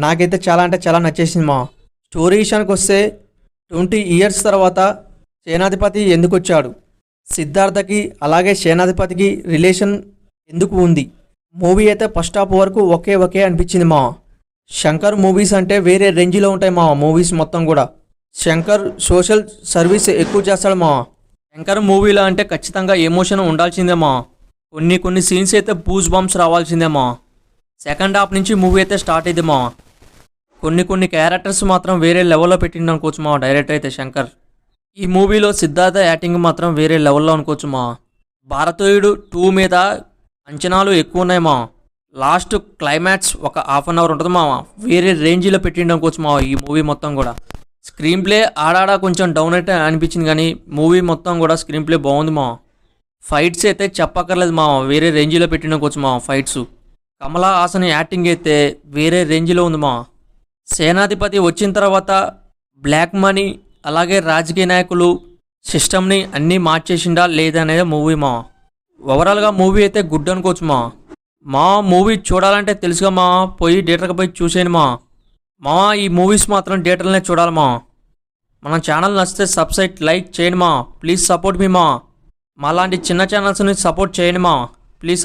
నాకైతే చాలా అంటే చాలా నచ్చేసింది మా. స్టోరీ విషయానికి వస్తే 20 ఇయర్స్ తర్వాత సేనాధిపతి ఎందుకు వచ్చాడు, సిద్ధార్థకి అలాగే సేనాధిపతికి రిలేషన్ ఎందుకు ఉంది, మూవీ అయితే ఫస్ట్ హాఫ్ వరకు ఒకే అనిపించింది మా. శంకర్ మూవీస్ అంటే వేరే రేంజ్లో ఉంటాయి మా మూవీస్ మొత్తం కూడా. శంకర్ సోషల్ సర్వీస్ ఎక్కువ చేస్తాడు మా. శంకర్ మూవీలో అంటే ఖచ్చితంగా ఎమోషన్ ఉండాల్సిందే మా. కొన్ని సీన్స్ అయితే బూస్ బంప్స్ రావాల్సిందే మా. సెకండ్ హాఫ్ నుంచి మూవీ అయితే స్టార్ట్ అయింది మా. కొన్ని క్యారెక్టర్స్ మాత్రం వేరే లెవెల్లో పెట్టిండు అనుకోవచ్చు మా డైరెక్టర్ అయితే శంకర్. ఈ మూవీలో సిద్ధార్థ యాక్టింగ్ మాత్రం వేరే లెవెల్లో అనుకోవచ్చు మా. భారతీయుడు 2 మీద అంచనాలు ఎక్కువ ఉన్నాయి మా. లాస్ట్ క్లైమాక్స్ ఒక హాఫ్ అన్ అవర్ ఉంటుంది మా, వేరే రేంజ్లో పెట్టిండు అనుకోవచ్చు మా ఈ మూవీ మొత్తం కూడా. స్క్రీన్ ప్లే ఆడాడా కొంచెం డౌన్ అయితే అనిపించింది, కానీ మూవీ మొత్తం కూడా స్క్రీన్ ప్లే బాగుంది మా. ఫైట్స్ అయితే చెప్పక్కర్లేదు మా, వేరే రేంజ్లో పెట్టిండు అనుకోవచ్చు మా ఫైట్స్. కమలా హాసన్ యాక్టింగ్ అయితే వేరే రేంజ్లో ఉంది మా. సేనాధిపతి వచ్చిన తర్వాత బ్లాక్ మనీ అలాగే రాజకీయ నాయకులు సిస్టమ్ని అన్నీ మార్చేసిండా లేదనేది మూవీ మా. ఓవరాల్గా మూవీ అయితే గుడ్ అనుకోవచ్చు మా. మూవీ చూడాలంటే తెలుసుగా మా, పోయి థియేటర్కి పోయి చూసేయండి మా. ఈ మూవీస్ మాత్రం థియేటర్లోనే చూడాలి మా. మన ఛానల్ నచ్చితే సబ్స్క్రైబ్ లైక్ చేయండి మా. ప్లీజ్ సపోర్ట్ మీ మా. లాంటి చిన్న ఛానల్స్ని సపోర్ట్ చేయండి మా. ప్లీజ్.